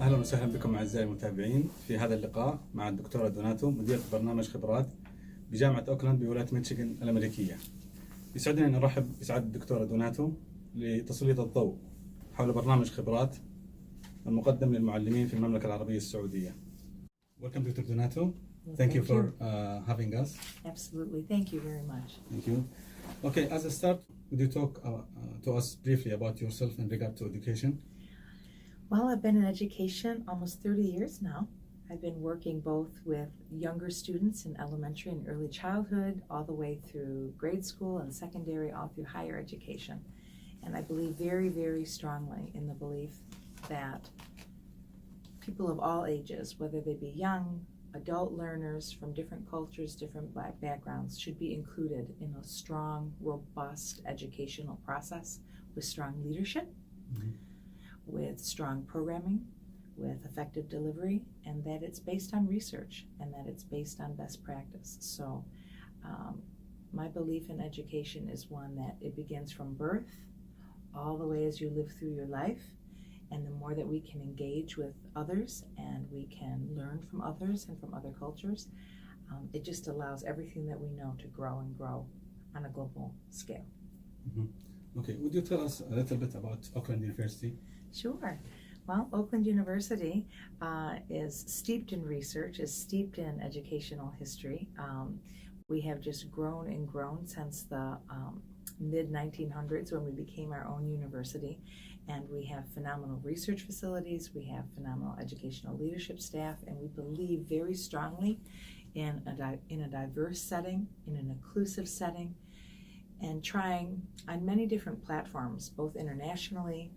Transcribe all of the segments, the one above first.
أهلا وسهلا بكم أعزائي المتابعين في هذا اللقاء مع الدكتورة دوناتو مديرة برنامج خبرات بجامعة اوكلاند بولاية ميشقن الأمريكية. يسعدني أن أرحب بسعادة الدكتورة دوناتو لتسليط الضوء حول برنامج خبرات المقدم للمعلمين في المملكة العربية السعودية. Welcome, Dr. Donato. Thank you for having us. Absolutely. Thank you very much. Thank you. Okay, as a start, would you talk to us briefly about yourself in regard to education? Well, I've been in education almost 30 years now. I've been working both with younger students in elementary and early childhood, all the way through grade school and secondary, all through higher education. And I believe very, very strongly in the belief that people of all ages, whether they be young, adult learners from different cultures, different backgrounds, should be included in a strong, robust educational process with strong leadership, with strong programming, with effective delivery, and that it's based on research and that it's based on best practice. So my belief in education is one that it begins from birth all the way as you live through your life. And the more that we can engage with others and we can learn from others and from other cultures, it just allows everything that we know to grow and grow on a global scale. Okay, would you tell us a little bit about Auckland University? Sure. Well, Oakland University is steeped in research, is steeped in educational history. We have just grown and grown since the mid-1900s when we became our own university. And we have phenomenal research facilities, we have phenomenal educational leadership staff, and we believe very strongly in a diverse setting, in an inclusive setting, and trying on many different platforms, both internationally,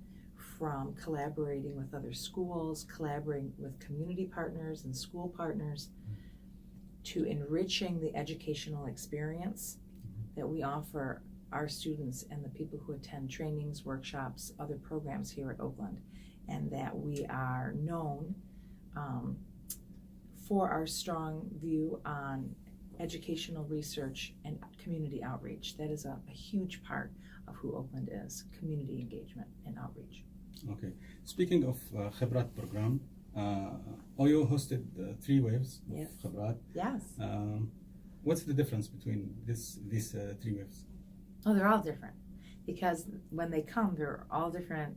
from collaborating with other schools, collaborating with community partners and school partners, to enriching the educational experience that we offer our students and the people who attend trainings, workshops, other programs here at Oakland, and that we are known for our strong view on educational research and community outreach. That is a huge part of who Oakland is, community engagement and outreach. Okay, speaking of خبرات program, OYO hosted 3 waves of Yes. خبرات. Yes. What's the difference between these 3 waves? Oh, they're all different because when they come, they're all different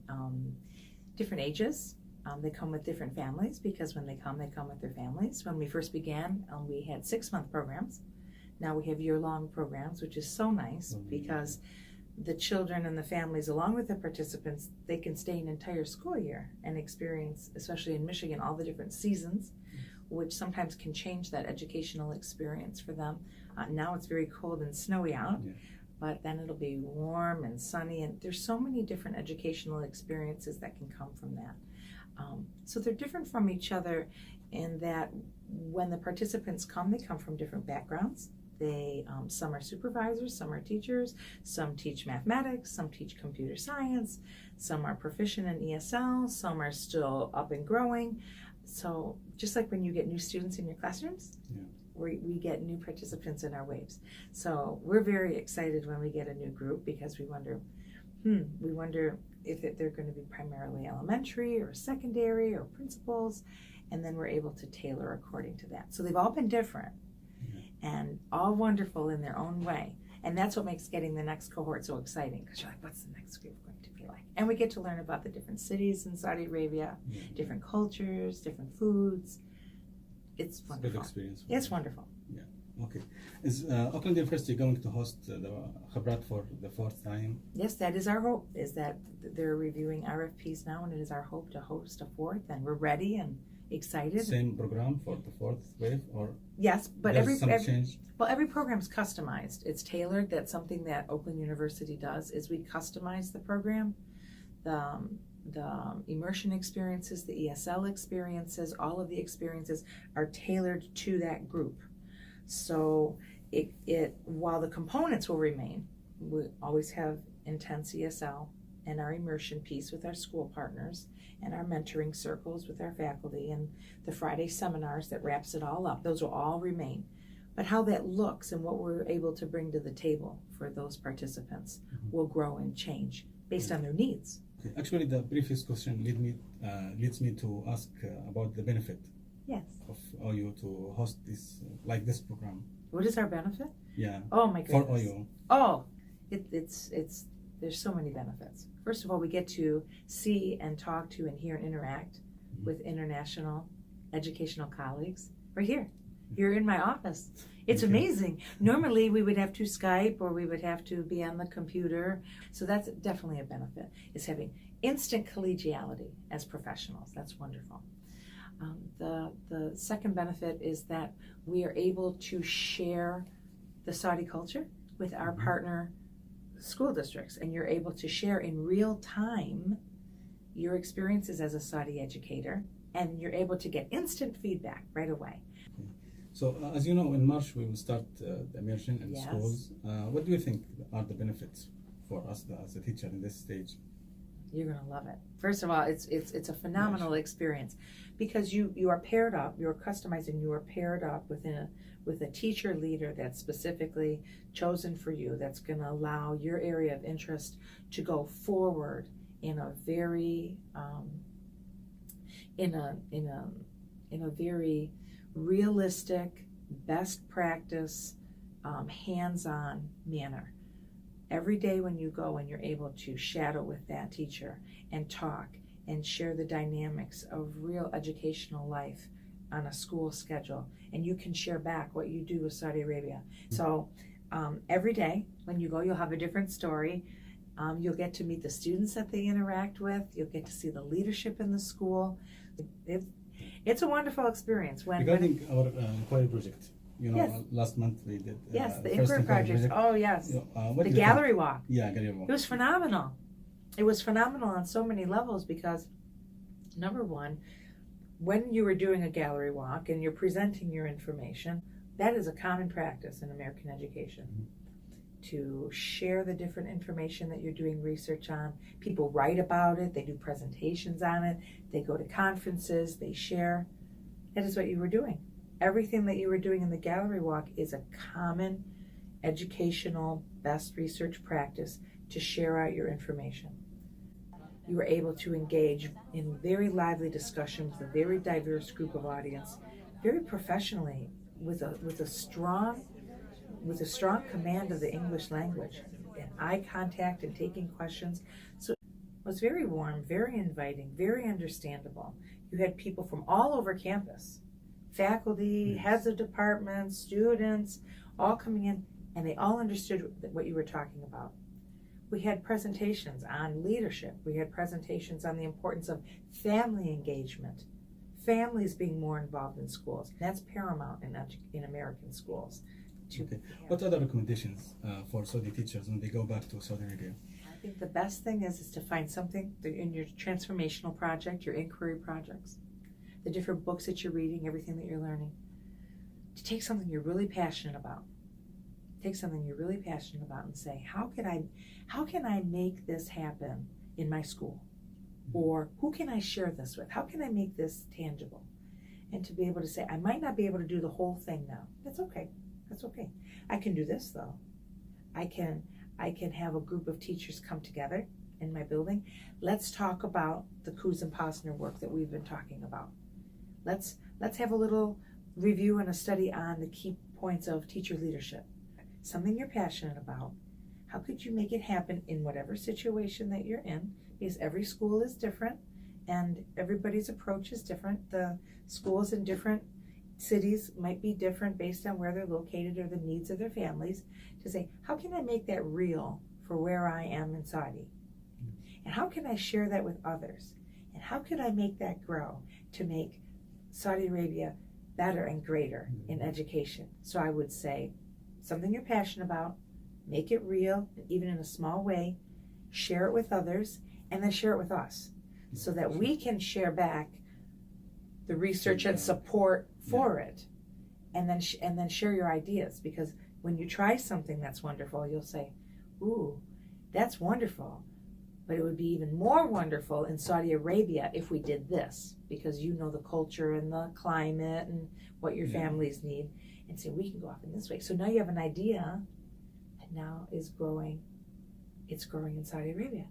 ages. They come with different families because when they come with their families. When we first began, we had 6-month programs. Now we have year-long programs, which is so nice because the children and the families, along with the participants, they can stay an entire school year and experience, especially in Michigan, all the different seasons, which sometimes can change that educational experience for them. Now it's very cold and snowy out. Yeah. But then it'll be warm and sunny, and there's so many different educational experiences that can come from that. So they're different from each other in that when the participants come, they come from different backgrounds. They some are supervisors, some are teachers, some teach mathematics, some teach computer science, some are proficient in ESL, some are still up and growing. So just like when you get new students in your classrooms, we get new participants in our waves. So we're very excited when we get a new group because we wonder if they're going to be primarily elementary or secondary or principals, and then we're able to tailor according to that. So they've all been different and all wonderful in their own way. And that's what makes getting the next cohort so exciting because you're like, what's the next group going to be like? And we get to learn about the different cities in Saudi Arabia, different cultures, different foods. It's wonderful. Good experience. It's wonderful. Yeah. Okay. Is Auckland University going to host the خبرات for the 4th time? Yes, that is our hope. Is that they're reviewing RFPs now, and it is our hope to host a 4th, and we're ready and excited. Same program for the 4th wave, or yes, but every change? Well, every program is customized. It's tailored. That's something that Oakland University does. Is we customize the program. The immersion experiences, the ESL experiences, all of the experiences are tailored to that group. So it while the components will remain, we always have intense ESL and our immersion piece with our school partners and our mentoring circles with our faculty and the Friday seminars that wraps it all up. Those will all remain. But how that looks and what we're able to bring to the table for those participants will grow and change based on their needs. Okay. Actually, the previous question leads me to ask about the benefit Yes. of OU to host this like this program. What is our benefit? Yeah. Oh my For goodness. OU. Oh, it's there's so many benefits. First of all, we get to see and talk to and hear and interact with international educational colleagues. We're here. You're in my office. It's Okay. amazing. Normally we would have to Skype or we would have to be on the computer. So that's definitely a benefit, is having instant collegiality as professionals. That's wonderful. The second benefit is that we are able to share the Saudi culture with our partner school districts, and you're able to share in real time your experiences as a Saudi educator, and you're able to get instant feedback right away. So as you know, in March we will start the immersion in Yes. schools. What do you think are the benefits for us as a teacher in this stage? You're going to love it. First of all, it's a phenomenal experience because you are paired up, you're customized, and you are paired up with a teacher leader that's specifically chosen for you, that's going to allow your area of interest to go forward in a very in a very realistic, best practice, hands-on manner. Every day when you go and you're able to shadow with that teacher and talk and share the dynamics of real educational life on a school schedule, and you can share back what you do with Saudi Arabia. So every day when you go, you'll have a different story. You'll get to meet the students that they interact with. You'll get to see the leadership in the school. It's a wonderful experience. Regarding our inquiry project, you know, Yes. last month we did. Yes, the first inquiry project. Oh yes, You know, what the do you gallery think? walk. Yeah, gallery walk. It was phenomenal. It was phenomenal on so many levels because, number one, when you are doing a gallery walk and you're presenting your information, that is a common practice in American education. To share the different information that you're doing research on. People write about it, they do presentations on it, they go to conferences, they share. That is what you were doing. Everything that you were doing in the gallery walk is a common educational best research practice to share out your information. You were able to engage in very lively discussion with a very diverse group of audience, very professionally, with a strong command of the English language, and eye contact and taking questions. So it was very warm, very inviting, very understandable. You had people from all over campus, faculty, heads of departments, students, all coming in, and they all understood what you were talking about. We had presentations on leadership. We had presentations on the importance of family engagement, families being more involved in schools. That's paramount in American schools. Okay. What other recommendations for Saudi teachers when they go back to Saudi Arabia? I think the best thing is to find something in your transformational project, your inquiry projects, the different books that you're reading, everything that you're learning, to take something you're really passionate about. Take something you're really passionate about and say, how can I make this happen in my school? Or who can I share this with? How can I make this tangible? And to be able to say, I might not be able to do the whole thing now. That's okay. That's okay. I can do this though. I can have a group of teachers come together in my building. Let's talk about the Kuz and Posner work that we've been talking about. Let's have a little review and a study on the key points of teacher leadership. Something you're passionate about. How could you make it happen in whatever situation that you're in? Because every school is different and everybody's approach is different. The schools in different cities might be different based on where they're located or the needs of their families, to say, how can I make that real for where I am in Saudi? And how can I share that with others? And how could I make that grow to make Saudi Arabia better and greater in education? So I would say, something you're passionate about, make it real, even in a small way, share it with others, and then share it with us so that we can share back the research and support for it, and then share your ideas. Because when you try something that's wonderful, you'll say, ooh, that's wonderful, but it would be even more wonderful in Saudi Arabia if we did this, because you know the culture and the climate and what your families need, and say, we can go off in this way. So now you have an idea that now is growing. It's growing in Saudi Arabia.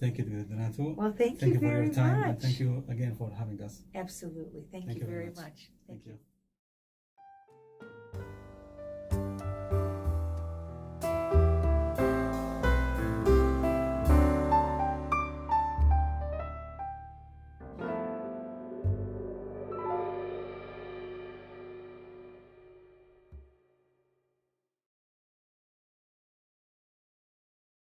Thank you, Dr. Donato. Well, thank Thank you you for very your time, much. and thank you again for having us. Absolutely. Thank Thank you you very very much. much. Thank you.